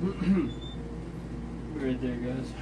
Right there, guys.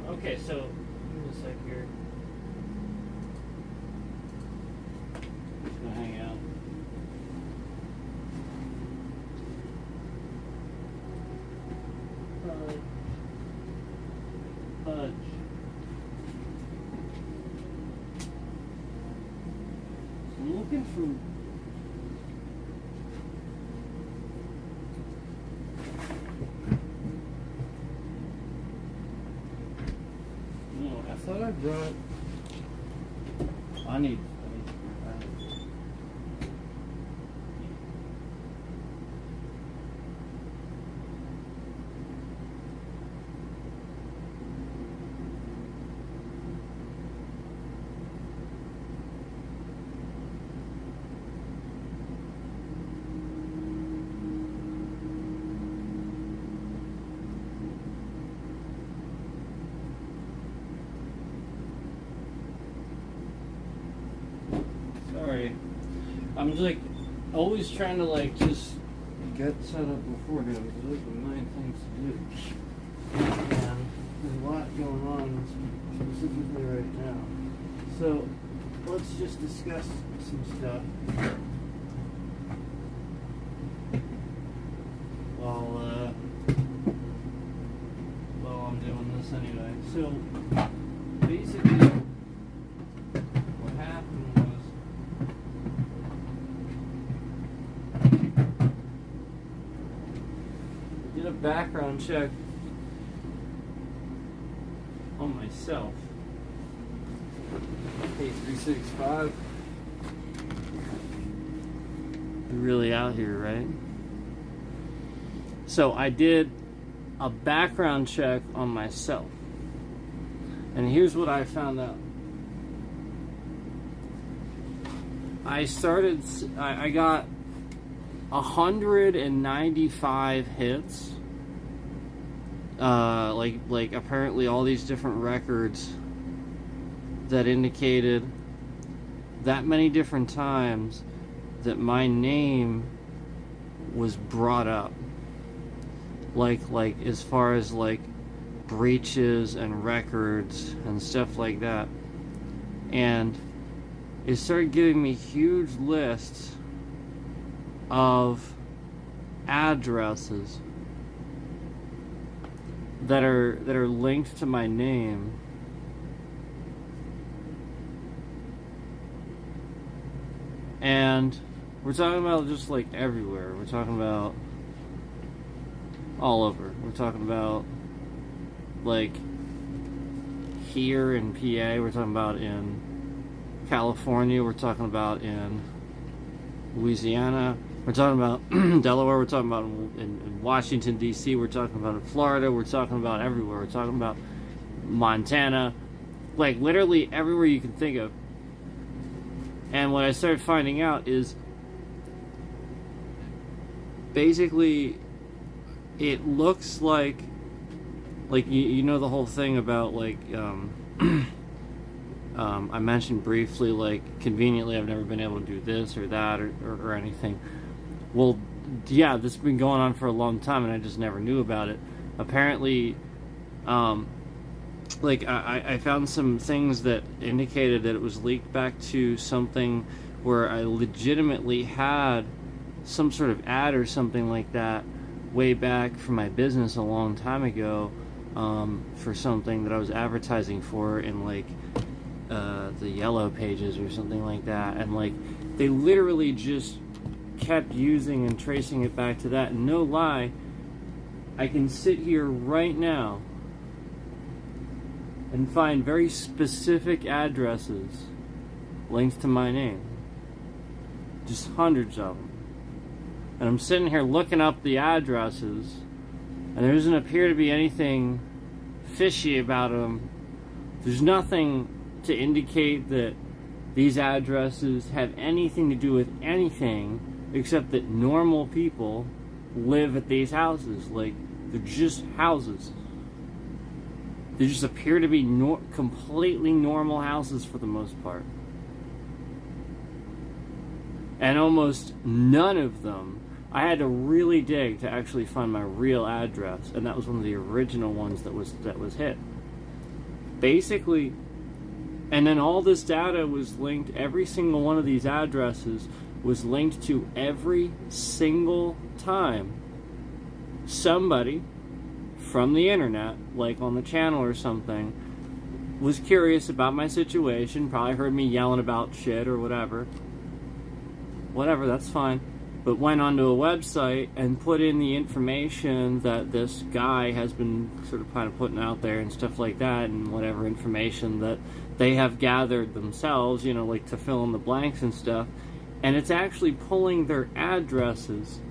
Okay, so give me a sec here. Just gonna hang out. Fudge. I'm looking for. I thought I brought. I need. Sorry. I'm just like always trying to like just get set up beforehand because there's a million things to do. And there's a lot going on specifically right now. So let's just discuss some stuff while I'm doing this anyway. So basically what happened was I did a background check on myself. K365. You're really out here, right? So I did a background check on myself. And here's what I found out. I got 195 hits. Like apparently all these different records that indicated that many different times that my name was brought up. Like as far as like breaches and records and stuff like that. And it started giving me huge lists of addresses that are linked to my name. And we're talking about just like everywhere. We're talking about all over. We're talking about like here in PA. We're talking about in California. We're talking about in Louisiana. We're talking about Delaware. We're talking about in Washington, D.C. We're talking about in Florida. We're talking about everywhere. We're talking about Montana. Like literally everywhere you can think of. And what I started finding out is basically it looks like you know the whole thing about like I mentioned briefly like conveniently I've never been able to do this or that or anything. Well, yeah, this has been going on for a long time and I just never knew about it. Apparently like I found some things that indicated that it was leaked back to something where I legitimately had some sort of ad or something like that way back from my business a long time ago, for something that I was advertising for in like the Yellow Pages or something like that, and like they literally just kept using and tracing it back to that. And no lie, I can sit here right now and find very specific addresses linked to my name. Just hundreds of them. And I'm sitting here looking up the addresses, and there doesn't appear to be anything fishy about them. There's nothing to indicate that these addresses have anything to do with anything except that normal people live at these houses. Like, they're just houses. They just appear to be completely normal houses for the most part. And almost none of them, I had to really dig to actually find my real address, and that was one of the original ones that was hit. Basically, and then all this data was linked, every single one of these addresses was linked to every single time somebody from the internet, like on the channel or something, was curious about my situation, probably heard me yelling about shit or whatever. Whatever, that's fine. But went onto a website and put in the information that this guy has been sort of kind of putting out there and stuff like that, and whatever information that they have gathered themselves, you know, like to fill in the blanks and stuff. And it's actually pulling their addresses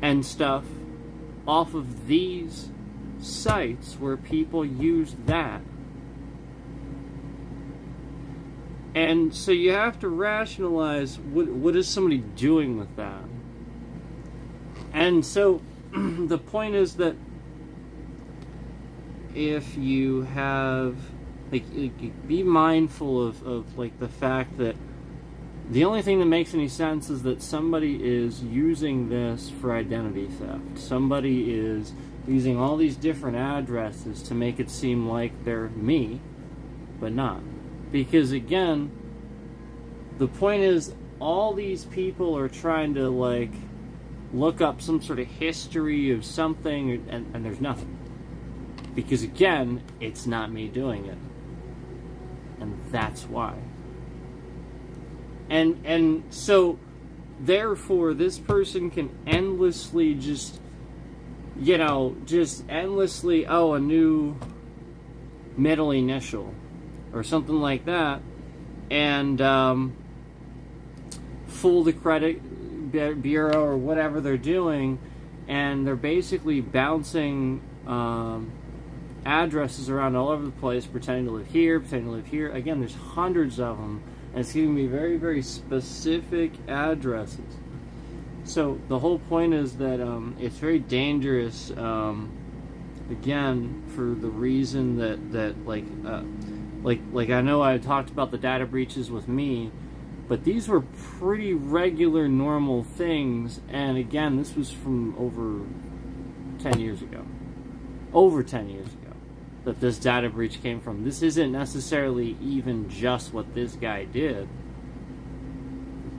and stuff off of these sites where people use that. And so you have to rationalize what is somebody doing with that. And so the point is that if you have, like, be mindful of like the fact that the only thing that makes any sense is that somebody is using this for identity theft. Somebody is using all these different addresses to make it seem like they're me, but not. Because again, the point is, all these people are trying to, like, look up some sort of history of something, and there's nothing. Because again, it's not me doing it. And that's why. And so, therefore, this person can endlessly just, you know, just endlessly, a new middle initial or something like that, and fool the credit bureau or whatever they're doing, and they're basically bouncing addresses around all over the place, pretending to live here, pretending to live here. Again, there's hundreds of them, and it's giving me very, very specific addresses. So the whole point is that it's very dangerous, again, for the reason that like I know I talked about the data breaches with me, but these were pretty regular, normal things. And again, this was from over 10 years ago. Over 10 years ago that this data breach came from. This isn't necessarily even just what this guy did.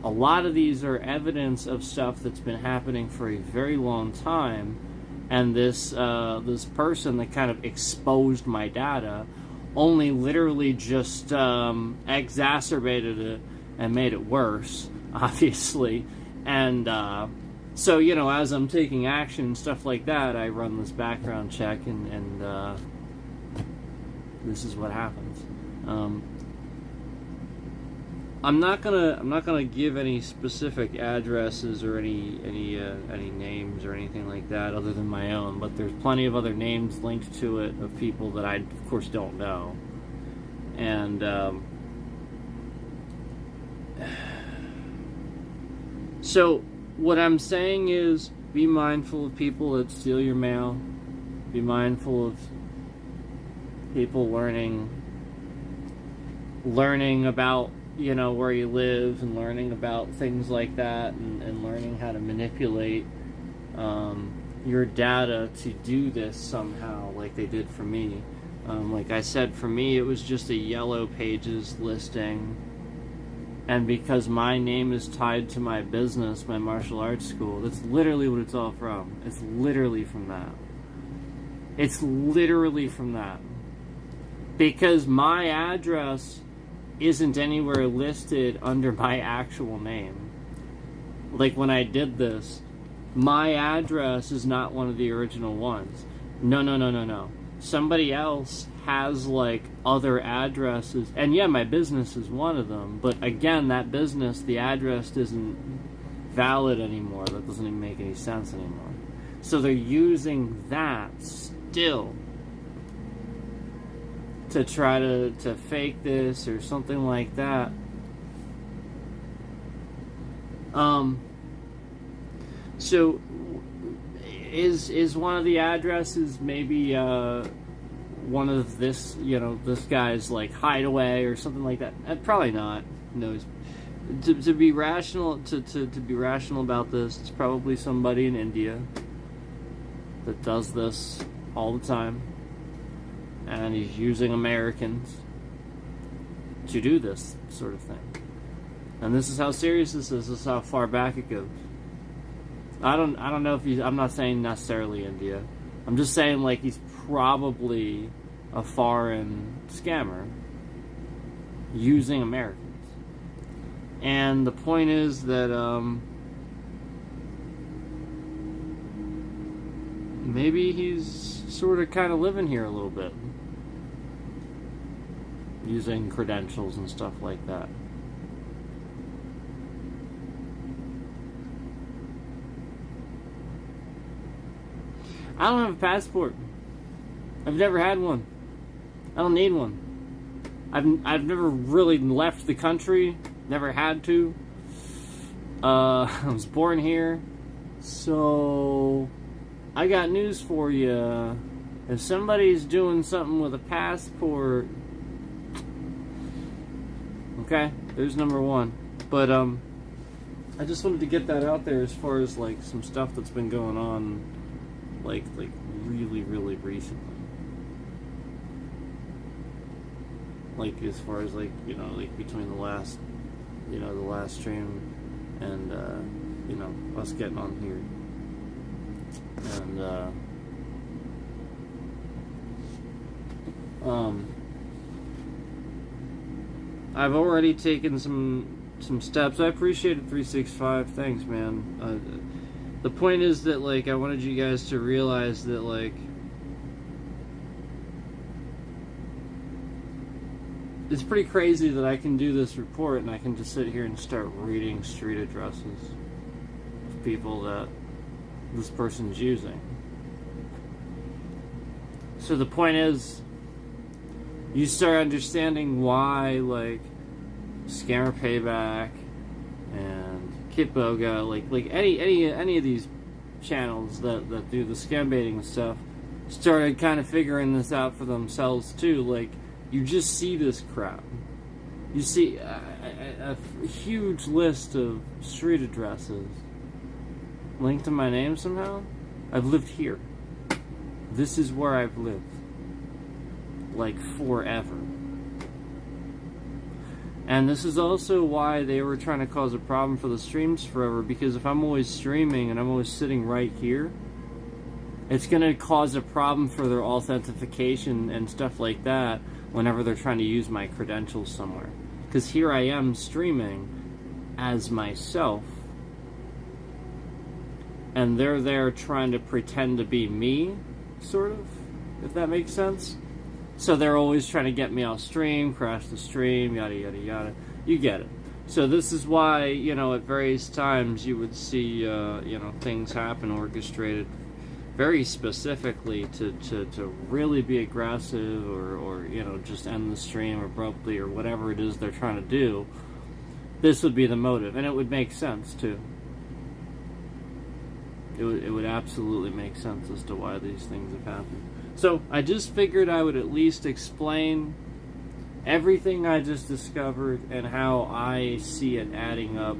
A lot of these are evidence of stuff that's been happening for a very long time, and this person that kind of exposed my data only literally just exacerbated it and made it worse, obviously. And so, you know, as I'm taking action and stuff like that, I run this background check, and this is what happens. I'm not gonna give any specific addresses or any names or anything like that other than my own, but there's plenty of other names linked to it of people that I, of course, don't know. And so what I'm saying is, be mindful of people that steal your mail. Be mindful of people learning about, you know, where you live, and learning about things like that, and learning how to manipulate your data to do this somehow, like they did for me. Like I said, for me, it was just a Yellow Pages listing, and because my name is tied to my business, my martial arts school, that's literally what it's all from. It's literally from that. It's literally from that. Because my address isn't anywhere listed under my actual name. Like when I did this, my address is not one of the original ones. No. somebody else has like other addresses, and yeah, my business is one of them, but again, that business, the address isn't valid anymore. That doesn't even make any sense anymore. So they're using that still to try to fake this or something like that. So is one of the addresses maybe one of this, this guy's like hideaway or something like that? Probably not. No. To be rational, to be rational about this, it's probably somebody in India that does this all the time, and he's using Americans to do this sort of thing. And this is how serious this is. This is how far back it goes. I don't know if he's. I'm not saying necessarily India. I'm just saying like he's probably a foreign scammer using Americans. And the point is that maybe he's sort of kind of living here a little bit, using credentials and stuff like that. I don't have a passport. I've never had one. I don't need one. I've never really left the country. Never had to. I was born here. So I got news for you. If somebody's doing something with a passport, okay, there's number one. But I just wanted to get that out there as far as like some stuff that's been going on like really, really recently. Like as far as like, like between the last stream and us getting on here. And I've already taken some steps. I appreciate it, 365. Thanks, man. The point is that like I wanted you guys to realize that like it's pretty crazy that I can do this report and I can just sit here and start reading street addresses of people that this person's using. So the point is, you start understanding why like Scammer Payback and Kitboga, like any of these channels that do the scam baiting and stuff, started kind of figuring this out for themselves too. Like, you just see this crowd. You see a huge list of street addresses linked to my name somehow. I've lived here. This is where I've lived. Like, forever. And this is also why they were trying to cause a problem for the streams forever, because if I'm always streaming and I'm always sitting right here, it's going to cause a problem for their authentication and stuff like that whenever they're trying to use my credentials somewhere. Because here I am streaming as myself, and they're there trying to pretend to be me, sort of, if that makes sense. So they're always trying to get me off stream, crash the stream, yada yada yada. You get it. So this is why, at various times you would see, things happen orchestrated very specifically to really be aggressive or just end the stream abruptly or whatever it is they're trying to do. This would be the motive, and it would make sense too. It would absolutely make sense as to why these things have happened. So I just figured I would at least explain everything I just discovered and how I see it adding up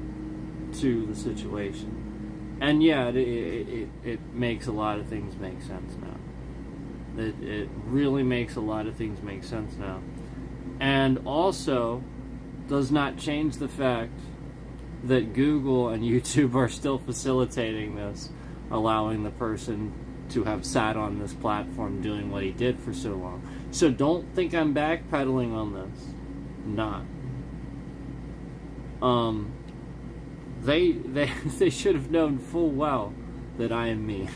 to the situation. And yeah, it makes a lot of things make sense now. It really makes a lot of things make sense now. And also does not change the fact that Google and YouTube are still facilitating this, allowing the person to have sat on this platform doing what he did for so long. So don't think I'm backpedaling on this. Not. They should have known full well that I am me.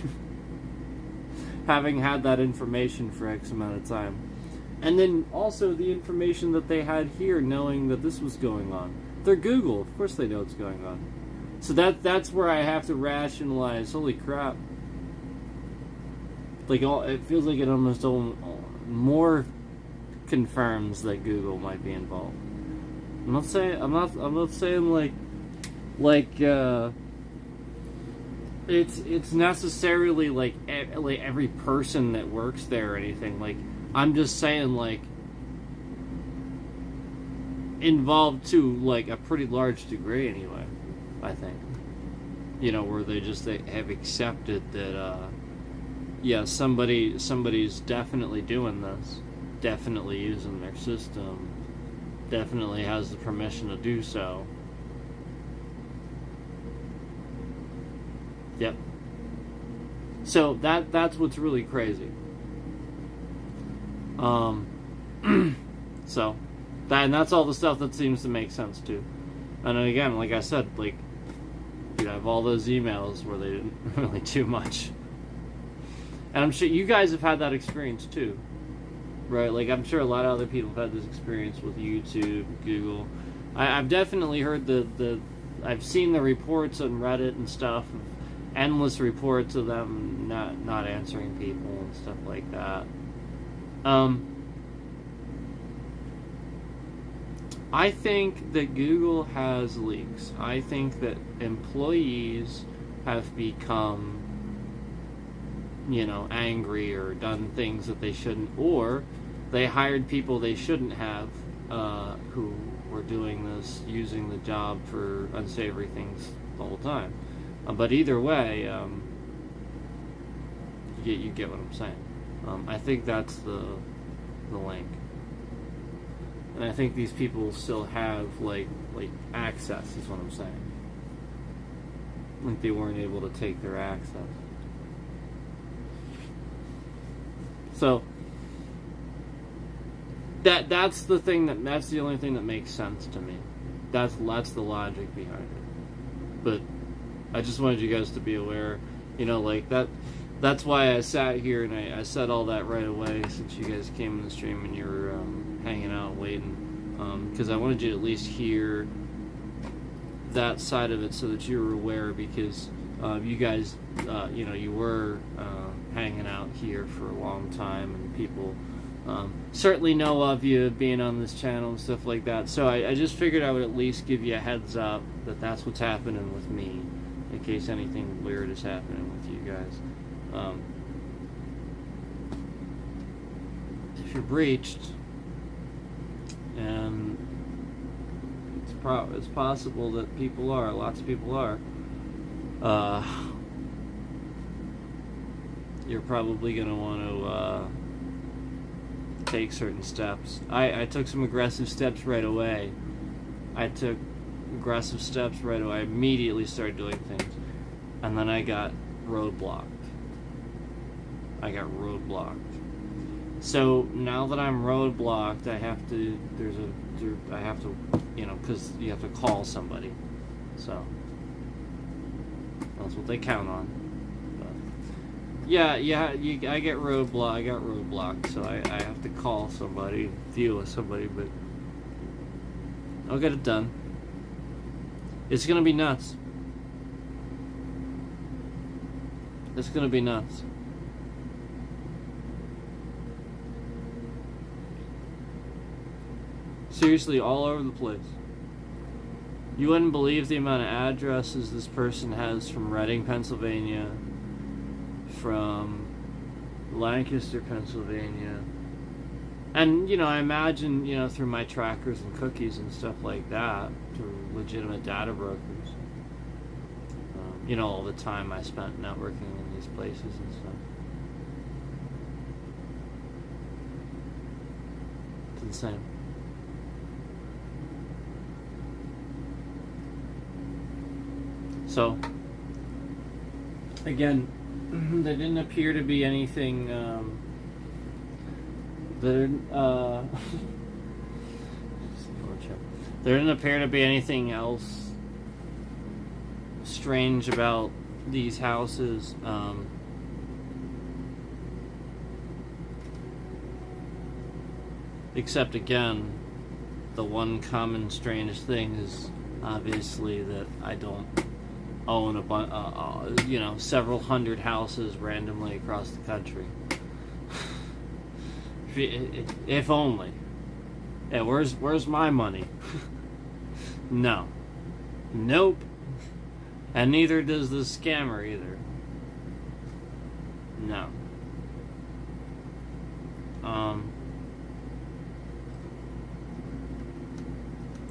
having had that information for X amount of time. And then also the information that they had here, knowing that this was going on. They're Google, of course they know what's going on. So that's where I have to rationalize, holy crap. Like, it feels like it almost more confirms that Google might be involved. I'm not saying it's necessarily like every person that works there or anything. Like, I'm just saying, like, involved to like a pretty large degree anyway, I think. You know, where they have accepted that yeah, somebody's definitely doing this, definitely using their system, definitely has the permission to do so. Yep. So that's what's really crazy. So that's all the stuff that seems to make sense too. And again, like I said, like, you have all those emails where they didn't really do much. And I'm sure you guys have had that experience too, right? Like, I'm sure a lot of other people have had this experience with YouTube, Google. I've definitely heard I've seen the reports on Reddit and stuff, endless reports of them not answering people and stuff like that. I think that Google has leaks. I think that employees have become, you know, angry or done things that they shouldn't, or they hired people they shouldn't have, who were doing this, using the job for unsavory things the whole time. But either way, you get what I'm saying. I think that's the link. And I think these people still have like access, is what I'm saying. Like, they weren't able to take their access. So that's the thing that's the only thing that makes sense to me. That's the logic behind it. But I just wanted you guys to be aware, you know, like that's why I sat here and I said all that right away, since you guys came in the stream and you were hanging out waiting, because I wanted you to at least hear that side of it so that you were aware, because you guys, you know, you were hanging out here for a long time, and people certainly know of you being on this channel and stuff like that. So I just figured I would at least give you a heads up that that's what's happening with me, in case anything weird is happening with you guys. If you're breached, and it's possible that people are, lots of people are, you're probably going to want to take certain steps. I took some aggressive steps right away. I immediately started doing things. And then I got roadblocked. So now that I'm roadblocked, I have to, you know, because you have to call somebody. So that's what they count on. But yeah, I got roadblocked, so I have to call somebody, deal with somebody, but I'll get it done. It's gonna be nuts. It's gonna be nuts. Seriously, all over the place. You wouldn't believe the amount of addresses this person has from Reading, Pennsylvania, from Lancaster, Pennsylvania. And, you know, I imagine, you know, through my trackers and cookies and stuff like that, through legitimate data brokers. You know, all the time I spent networking in these places and stuff. It's insane. So, again, there didn't appear to be anything, there didn't appear to be anything else strange about these houses. Except again, the one common strange thing is obviously that I don't own several hundred houses randomly across the country. If only. Yeah, where's my money? No. Nope. And neither does the scammer either. No.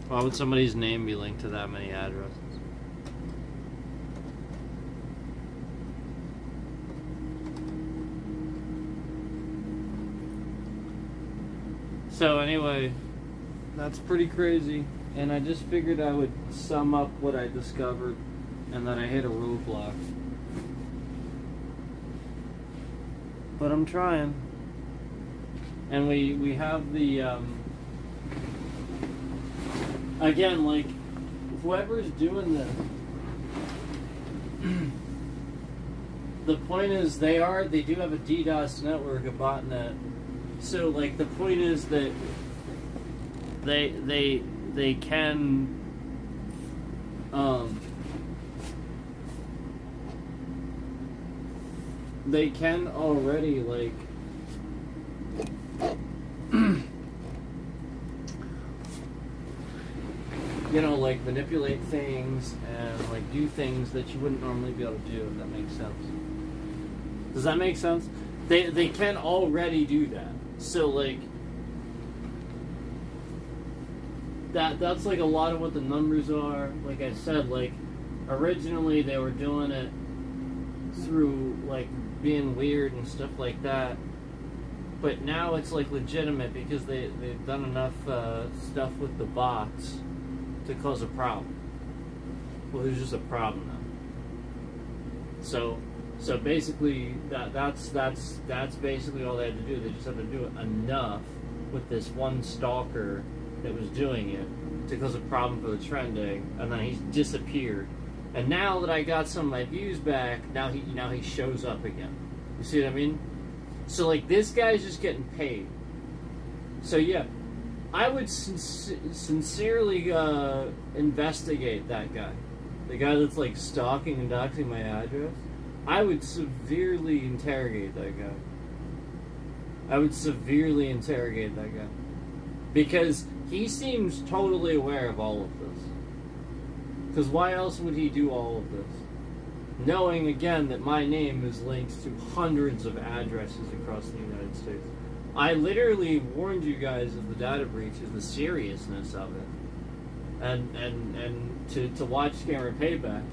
Why would somebody's name be linked to that many addresses? So anyway, that's pretty crazy. And I just figured I would sum up what I discovered, and then I hit a roadblock. But I'm trying. And we have the again, like, whoever's doing this, the point is they do have a DDoS network, a botnet. So like the point is that they can they can already, like, you know, like, manipulate things and, like, do things that you wouldn't normally be able to do, if that makes sense. Does that make sense? They can already do that. So, like, that's, like, a lot of what the numbers are. Like I said, like, originally they were doing it through, like, being weird and stuff like that. But now it's, like, legitimate because they've done enough stuff with the bots to cause a problem. Well, there's just a problem now. So basically, that's basically all they had to do. They just had to do it enough with this one stalker that was doing it to cause a problem for the trending, and then he disappeared. And now that I got some of my views back, now he shows up again. You see what I mean? So, like, this guy's just getting paid. So yeah, I would sincerely investigate that guy. The guy that's, like, stalking and doxing my address. I would severely interrogate that guy. Because he seems totally aware of all of this. Because why else would he do all of this? Knowing, again, that my name is linked to hundreds of addresses across the United States. I literally warned you guys of the data breaches, the seriousness of it, and to watch Scammer Payback.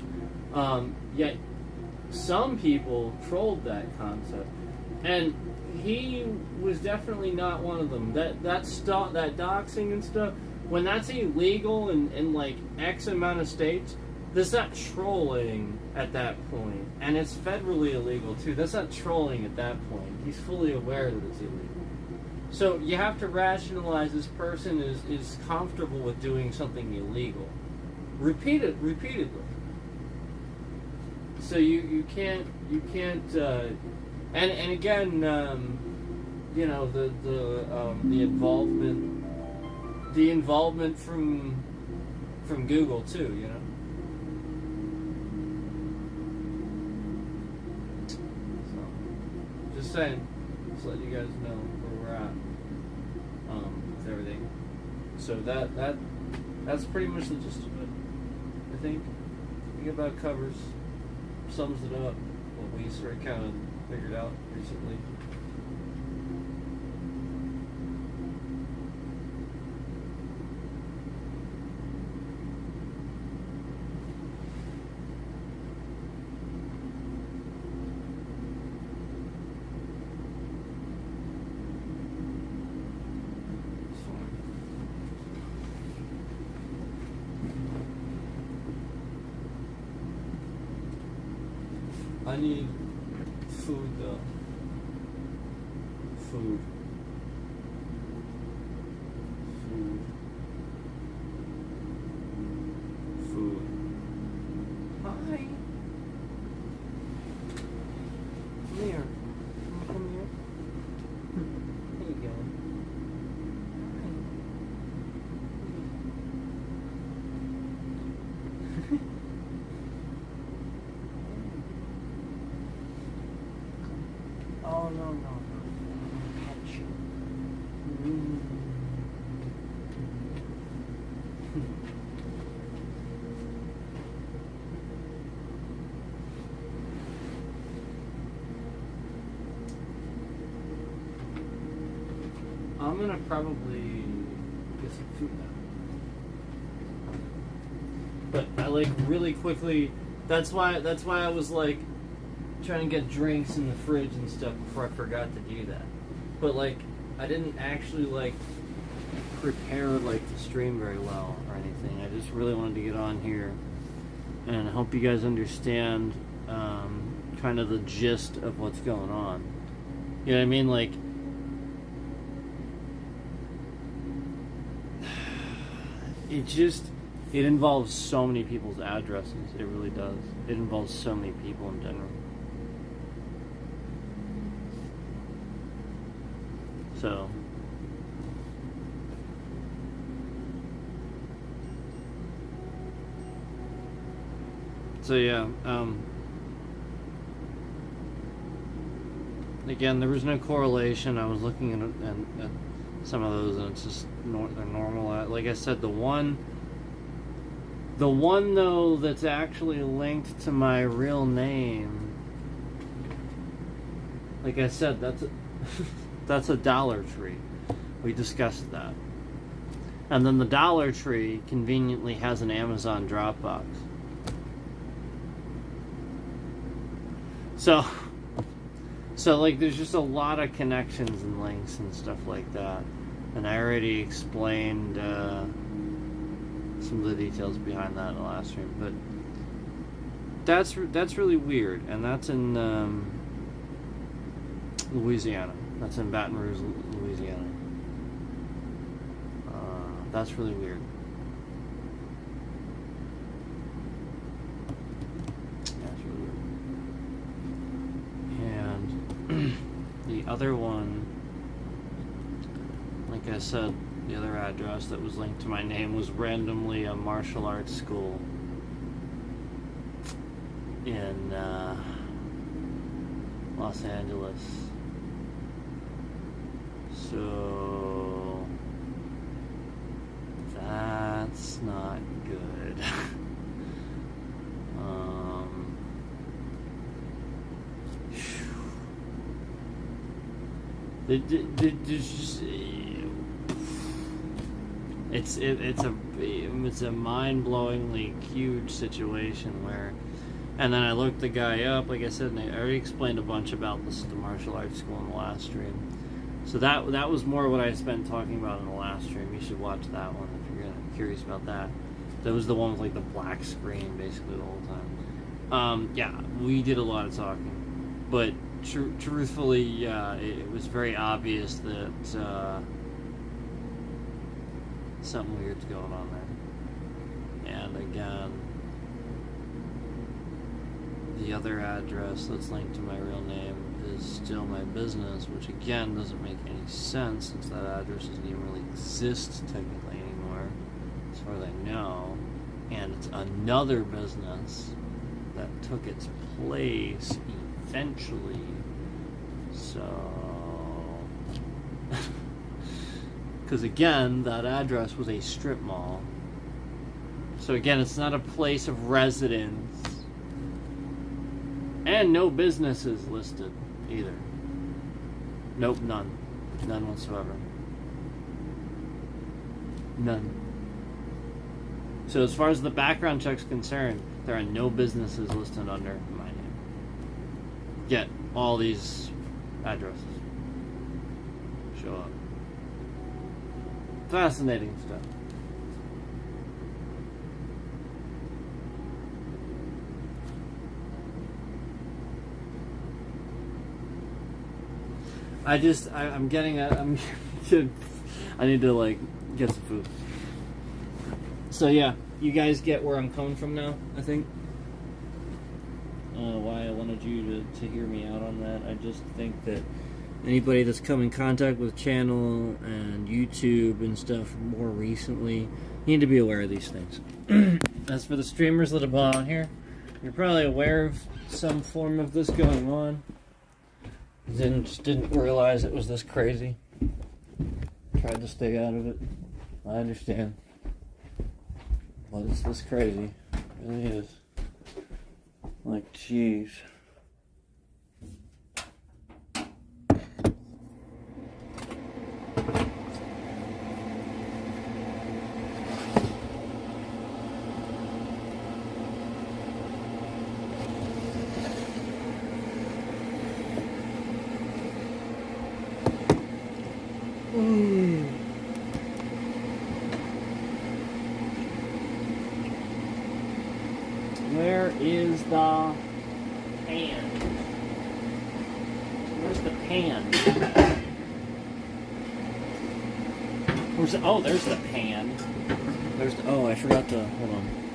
Yet some people trolled that concept, and he was definitely not one of them. That doxing and stuff, when that's illegal in like X amount of states, that's not trolling at that point, and it's federally illegal too. That's not trolling at that point. He's fully aware that it's illegal. So you have to rationalize this person is comfortable with doing something illegal, repeatedly. So you can't and again, you know, the involvement from Google too, you know. So just saying, just let you guys know where we're at with everything. So that's pretty much the gist of it. I think about covers, sums it up, what we sort of kind of figured out recently. I need food though. Food. Hi. Come here. Come here. How you going? I'm gonna probably get some food now. But I like really quickly. That's why I was like trying to get drinks in the fridge and stuff before I forgot to do that. But like I didn't actually like prepare like the stream very well or anything. I just really wanted to get on here and help you guys understand kind of the gist of what's going on. You know what I mean? Like, it involves so many people's addresses. It really does. It involves so many people in general. So yeah, again, there was no correlation. I was looking at some of those, and it's just they're normal. Like I said, the one though that's actually linked to my real name. Like I said, that's a Dollar Tree. We discussed that, and then the Dollar Tree conveniently has an Amazon Dropbox. So like there's just a lot of connections and links and stuff like that. And I already explained some of the details behind that in the last stream. But that's really weird. And that's in Louisiana. That's in Baton Rouge, Louisiana. That's really weird. The other one, like I said, the other address that was linked to my name was randomly a martial arts school in Los Angeles. So that's not good. It's a mind-blowingly huge situation where, and then I looked the guy up, like I said, and I already explained a bunch about the martial arts school in the last stream. So that was more what I spent talking about in the last stream. You should watch that one if you're curious about that. That was the one with like the black screen basically the whole time. Yeah, we did a lot of talking, but truthfully, yeah, it was very obvious that something weird's going on there. And again, the other address that's linked to my real name is still my business, which again doesn't make any sense since that address doesn't even really exist technically anymore, as far as I know. And it's another business that took its place eventually. So, because again, that address was a strip mall. So again, it's not a place of residence. And no businesses listed either. Nope, none. None whatsoever. None. So as far as the background check's concerned, there are no businesses listed under my name. Yet, all these addresses show up. Fascinating stuff. I'm getting I need to like get some food. So yeah, you guys get where I'm coming from now, I think. Why I wanted you to hear me out on that. I just think that anybody that's come in contact with channel and YouTube and stuff more recently need to be aware of these things. As for the streamers that have been on here, you're probably aware of some form of this going on. Didn't realize it was this crazy. Tried to stay out of it. I understand. But it's this crazy. It really is. Like, jeez. is the pan? Where's the pan? Where's the, oh, there's the pan. There's the, oh, I forgot to, hold on.